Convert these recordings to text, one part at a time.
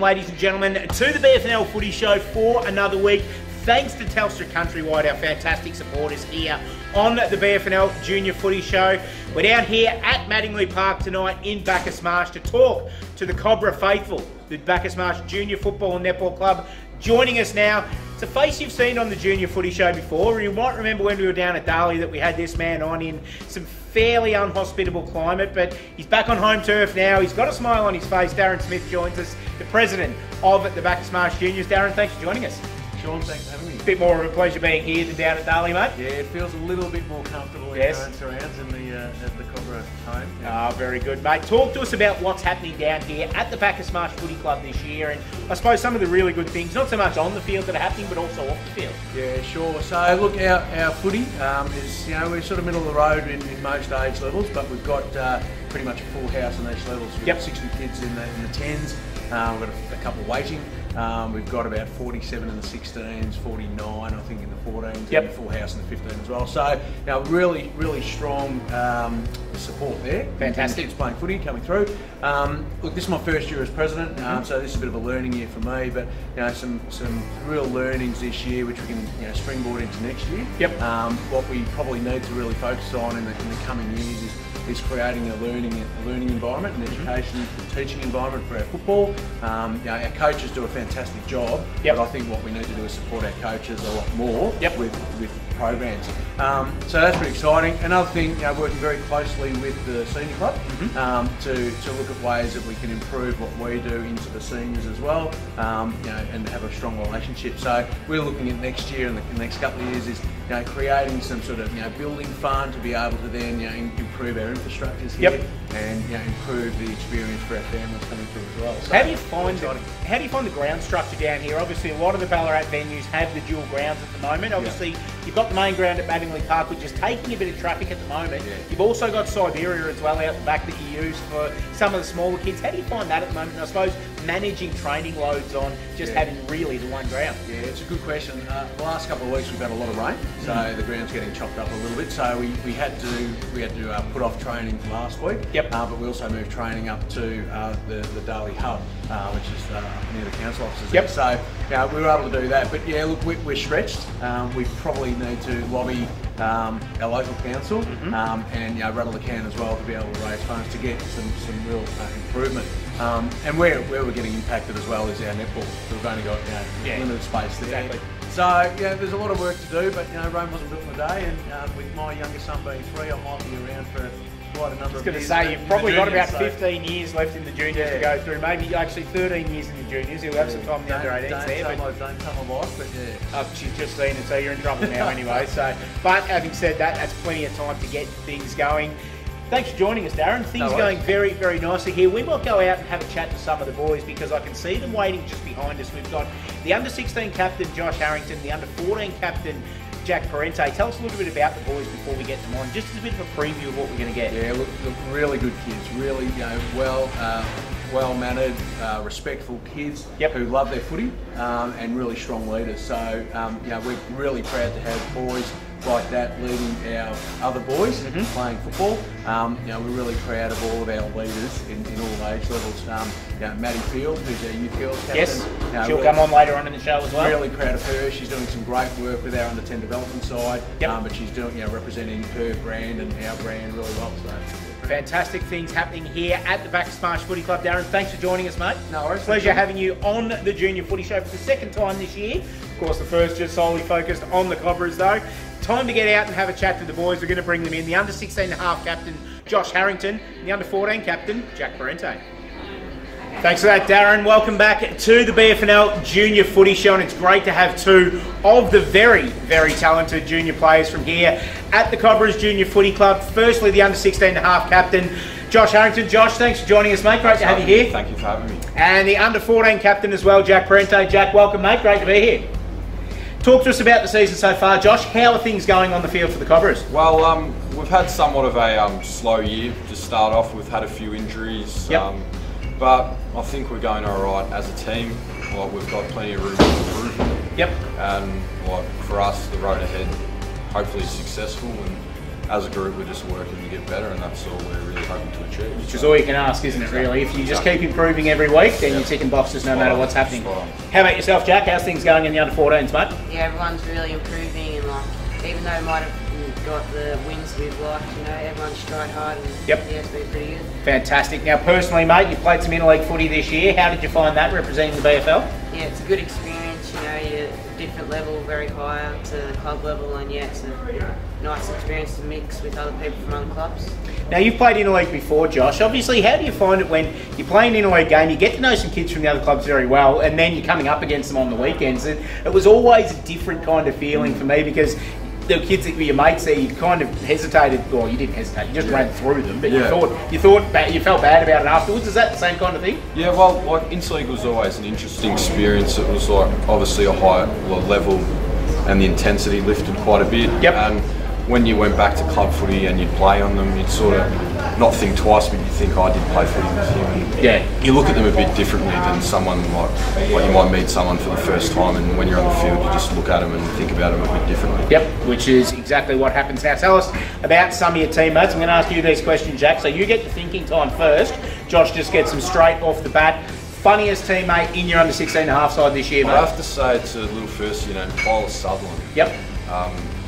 ladies and gentlemen, to the BFNL Footy Show for another week. Thanks to Telstra Countrywide, our fantastic supporters here on the BFNL Junior Footy Show. We're down here at Maddingley Park tonight in Bacchus Marsh to talk to the Cobra faithful, the Bacchus Marsh Junior Football and Netball Club. Joining us now, it's a face you've seen on the Junior Footy Show before. You might remember when we were down at Darley that we had this man on in some fairly unhospitable climate, but he's back on home turf now. He's got a smile on his face. Darren Smith joins us, the president of the Bacchus Marsh Juniors. Darren, thanks for joining us. Sean, thanks for having me. A bit more of a pleasure being here than down at Darley, mate. Yeah, it feels a little bit more comfortable in your own surrounds in the Cobra home. Yeah. Very good, mate. Talk to us about what's happening down here at the Bacchus Marsh Footy Club this year, and I suppose some of the really good things, not so much on the field that are happening, but also off the field. Yeah, sure. So look, our footy is, we're sort of middle of the road in most age levels, but we've got pretty much a full house in each levels. We've got 60 kids in the 10s. We've got a couple waiting. We've got about 47 in the 16s, 49 I think in the 14s, and a full house in the 15 as well. So really, really strong support there. Fantastic. Kids playing footy coming through. Look, this is my first year as president, so this is a bit of a learning year for me. But some real learnings this year, which we can springboard into next year. What we probably need to really focus on in the coming years is creating a learning environment, an education, teaching environment for our football. Our coaches do a fantastic job, but I think what we need to do is support our coaches a lot more with programs. So that's pretty exciting. Another thing, working very closely with the senior club to look at ways that we can improve what we do into the seniors as well, and have a strong relationship. So we're looking at next year and the next couple of years is creating some sort of building fund to be able to then improve our infrastructures here and improve the experience for our families coming through as well. So how do you find the ground structure down here? Obviously, a lot of the Ballarat venues have the dual grounds at the moment. Obviously, you've got the main ground at Maddingley Park, which is taking a bit of traffic at the moment. You've also got Siberia as well out the back that you use for some of the smaller kids. How do you find that at the moment? And I suppose managing training loads on just having really the one ground. Yeah, it's a good question. The last couple of weeks we've had a lot of rain, so the ground's getting chopped up a little bit. So we had to put off training last week. But we also moved training up to the Darley Hub, which is near the council offices. So we were able to do that. But yeah, look, we're stretched. We probably need to lobby our local council and rattle the can as well to be able to raise funds to get some real improvement. And where we're getting impacted as well is our netball. So we've only got limited space there. So there's a lot of work to do, but Rome wasn't built in a day. And with my youngest son being 3, I might be around for quite a number of years. I was going to say, you've probably got about 15 years left in the juniors to go through. Maybe actually 13 years in the juniors. You'll have some time in the under 18s there. Don't tell my wife, but she's just seen it, so you're in trouble now anyway. But having said that, that's plenty of time to get things going. Thanks for joining us, Darren. Things are going very, very nicely here. We might go out and have a chat to some of the boys because I can see them waiting just behind us. We've got the under-16 captain, Josh Harrington, the under-14 captain, Jack Parente. Tell us a little bit about the boys before we get them on, just as a bit of a preview of what we're going to get. Yeah, look, really good kids, really well-mannered, respectful kids who love their footy and really strong leaders. So we're really proud to have boys like that leading our other boys playing football. We're really proud of all of our leaders in all age levels. Maddy Field, who's our youth girls captain. Yes, she'll come on later on in the show as well. Really proud of her. She's doing some great work with our under-10 development side, but she's doing representing her brand and our brand really well. So. Fantastic things happening here at the Bacchus Marsh Footy Club. Darren, thanks for joining us, mate. No worries. Pleasure having you on the Junior Footy Show for the second time this year. Of course, the first just solely focused on the Cobras, though. Time to get out and have a chat to the boys. We're going to bring them in. The under-16.5 captain, Josh Harrington, and the under-14 captain, Jack Parente. Thanks for that, Darren. Welcome back to the BFNL Junior Footy Show, and it's great to have two of the very, very talented junior players from here at the Cobras Junior Footy Club. Firstly, the under-16.5 captain, Josh Harrington. Josh, thanks for joining us, mate. Great to have you here. Thank you for having me. And the under-14 captain as well, Jack Parente. Jack, welcome, mate. Great to be here. Talk to us about the season so far, Josh. How are things going on the field for the Cobras? Well, we've had somewhat of a slow year to start off. We've had a few injuries, but I think we're going all right as a team. We've got plenty of room to improve. And for us, the road ahead hopefully is successful, and as a group, we're just working to get better, and that's all we're really hoping to achieve. Which is all you can ask, isn't it, really? If you just keep improving every week, then you're ticking boxes no matter what's happening. How about yourself, Jack? How's things going in the under-14s, mate? Yeah, everyone's really improving, and even though we might have got the wins we've liked, everyone's tried hard, and yeah, it's been pretty good. Fantastic. Now, personally, mate, you played some interleague footy this year. How did you find that representing the BFL? Yeah, it's a good experience. You're different level, very high up to the club level, and yeah, it's a nice experience to mix with other people from other clubs. Now, you've played interleague before, Josh. Obviously, how do you find it when you play an interleague game, you get to know some kids from the other clubs very well, and then you're coming up against them on the weekends? And it was always a different kind of feeling for me, because the kids that were your mates there, you kind of hesitated, or you didn't hesitate, you just ran through them, but you felt bad about it afterwards. Is that the same kind of thing? Yeah, well, like interleague was always an interesting experience. It was like obviously a high level, and the intensity lifted quite a bit. Yep. And when you went back to club footy and you'd play on them, you'd sort of not think twice, but you think, I did play footy with him. And yeah. You look at them a bit differently than someone like you might meet someone for the first time, and when you're on the field, you just look at them and think about them a bit differently. Yep, which is exactly what happens now. Tell us about some of your teammates. I'm going to ask you these questions, Jack. So you get your thinking time first. Josh just gets them straight off the bat. Funniest teammate in your under 16.5 side this year, mate? I have to say it's a little first year named Tyler Sutherland. Yep.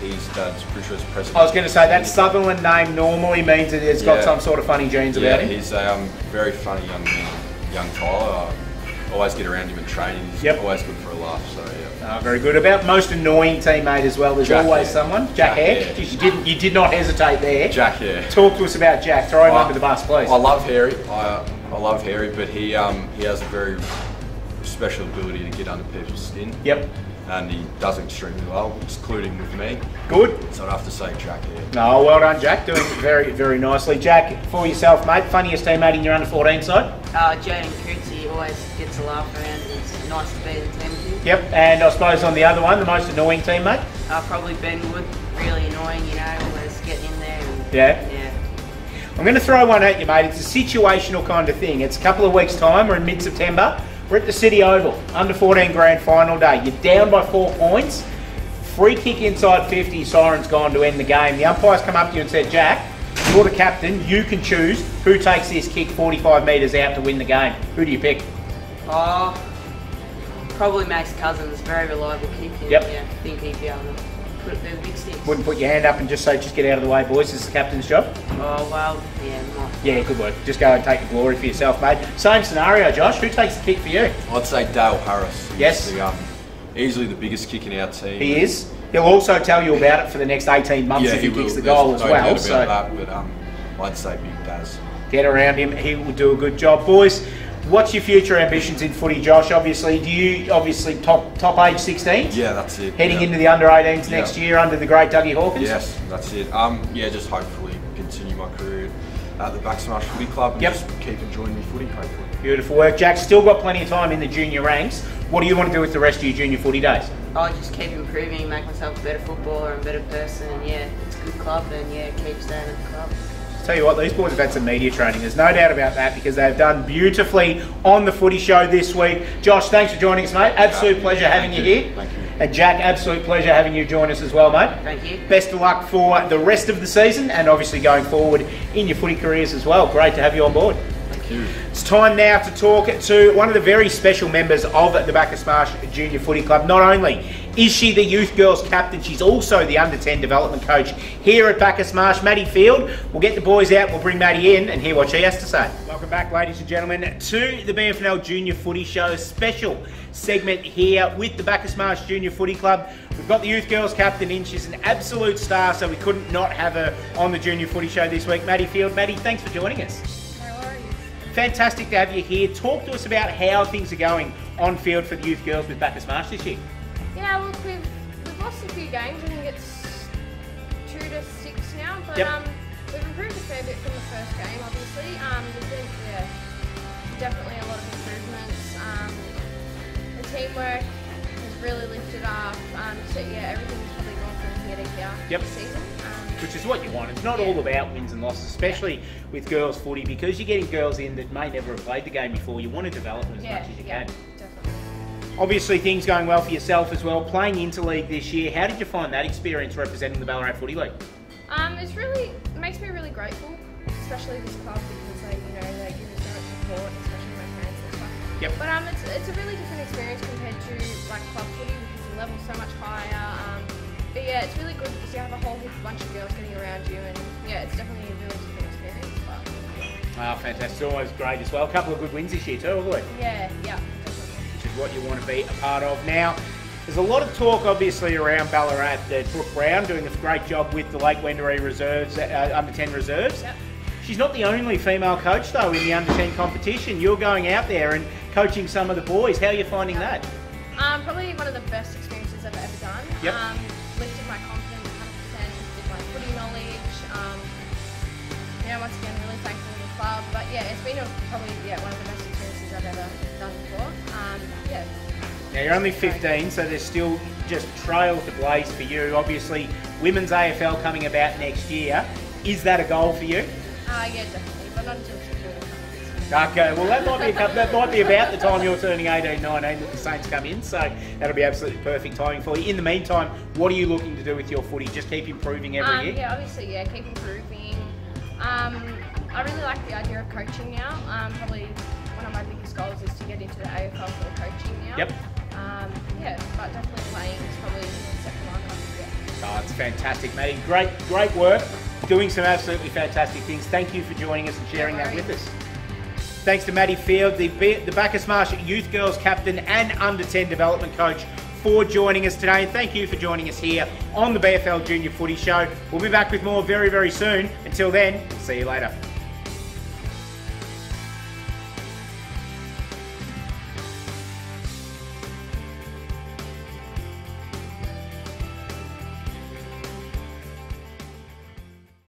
His dad's pretty sure is president. I was going to say that Sutherland name normally means that it's got some sort of funny genes about him. Yeah, he's a very funny young Tyler. Always get around him in training. He's always good for a laugh. So yeah. Very good. About most annoying teammate as well. There's Jack always Hare. someone. Jack Hare. You did not hesitate there. Jack Hare. Talk to us about Jack. Throw him under the bus, please. I love Harry. I love Harry, but he has a very special ability to get under people's skin. Yep. And he does extremely well, including with me. Good. So I'd have to say Jack here. No, well done, Jack. Doing it very, very nicely. Jack, for yourself, mate, funniest teammate in your under 14 side? Jaden Coots, he always gets a laugh around, and it's nice to be in the team with him. Yep, and I suppose on the other one, the most annoying teammate? Probably Ben Wood, really annoying, always getting in there. And, yeah. I'm going to throw one at you, mate. It's a situational kind of thing. It's a couple of weeks' time. We're in mid-September. We're at the City Oval, under 14 grand final day. You're down by 4 points. Free kick inside 50, siren's gone to end the game. The umpire's come up to you and said, Jack, you're the captain. You can choose who takes this kick 45 metres out to win the game. Who do you pick? Probably Max Cousins. Very reliable kick. And, yep. Yeah, I think he'd be able to put it through the big sticks. Wouldn't put your hand up and just say, just get out of the way, boys. This is the captain's job. Oh, well, yeah. Yeah, good work. Just go and take the glory for yourself, mate. Same scenario, Josh. Who takes the kick for you? I'd say Dale Harris. Yes. Easily the biggest kick in our team. He is. He'll also tell you about it for the next 18 months if he kicks the goal as well. So that, but I'd say Big Daz. Get around him. He will do a good job. Boys, what's your future ambitions in footy, Josh? Obviously, do you top age 16? Yeah, that's it. Heading into the under 18s next year under the great Dougie Hawkins? Yes, that's it. Just hopefully continue my career at the Bacchus Marsh Footy Club and just keep enjoying my footy, hopefully. Beautiful work, Jack. Still got plenty of time in the junior ranks. What do you want to do with the rest of your junior footy days? I'll just keep improving, make myself a better footballer and a better person, and it's a good club, and keep staying at the club. Tell you what, these boys have had some media training. There's no doubt about that, because they've done beautifully on the footy show this week. Josh, thanks for joining us, mate. Absolute pleasure having you here. Thank you. And Jack, absolute pleasure having you join us as well, mate. Thank you. Best of luck for the rest of the season, and obviously going forward in your footy careers as well. Great to have you on board. Thank you. It's time now to talk to one of the very special members of the Bacchus Marsh Junior Footy Club. Not only is she the youth girls captain, she's also the under 10 development coach here at Bacchus Marsh, Maddy Field. We'll get the boys out, we'll bring Maddy in and hear what she has to say. Welcome back, ladies and gentlemen, to the BFNL Junior Footy Show, special segment here with the Bacchus Marsh Junior Footy Club. We've got the youth girls captain in. She's an absolute star, so we couldn't not have her on the Junior Footy Show this week. Maddy Field. Maddy, thanks for joining us. Fantastic to have you here. Talk to us about how things are going on field for the youth girls with Bacchus Marsh this year. Yeah, look, we've lost a few games. I think it's 2 to 6 now, but we've improved a fair bit from the first game. Obviously, there's been definitely a lot of improvements. The teamwork has really lifted up. So everything's probably gone from here to here this season. Which is what you want. It's not all about wins and losses, especially with girls footy, because you're getting girls in that may never have played the game before. You want to develop them as much as you can. Definitely. Obviously, things going well for yourself as well. Playing interleague this year, how did you find that experience representing the Ballarat Footy League? It makes me really grateful, especially this club, because they give me so much support, especially my parents and stuff. Yep. But it's a really different experience compared to like club footy, because the level's so much higher. But yeah, it's really good because you have a whole bunch of girls getting around you, and yeah, it's definitely a really different experience. But Oh, fantastic. It's always great as well. A couple of good wins this year too, haven't we? yeah, definitely. Which is what you want to be a part of. Now, there's a lot of talk obviously around Ballarat. Brooke Brown doing a great job with the Lake Wendouree reserves, under 10 reserves. Yep. She's not the only female coach though in the under 10 competition. You're going out there and coaching some of the boys. How are you finding that? Probably one of the best experiences I've ever done. Yep. Lifted my confidence 100%, did my footy knowledge. Once again, really thankful to the club. But yeah, it's been probably one of the best experiences I've ever done before. Now you're only 15, so there's still just trail to blaze for you. Obviously, women's AFL coming about next year. Is that a goal for you? Yeah, definitely, but not until security. Okay, well that might be about the time you're turning 18, 19 that the Saints come in, so that'll be absolutely perfect timing for you. In the meantime, what are you looking to do with your footy? Just keep improving every year? Yeah, obviously, keep improving. I really like the idea of coaching now. Probably one of my biggest goals is to get into the AFL for coaching now. Yep. But definitely playing is probably the second one. Oh, it's fantastic, Maddie. Great work. Doing some absolutely fantastic things. Thank you for joining us and sharing that with us. Thanks to Maddy Field, the Bacchus Marsh Youth Girls Captain and Under 10 Development Coach, for joining us today. And thank you for joining us here on the BFL Junior Footy Show. We'll be back with more very, very soon. Until then, see you later.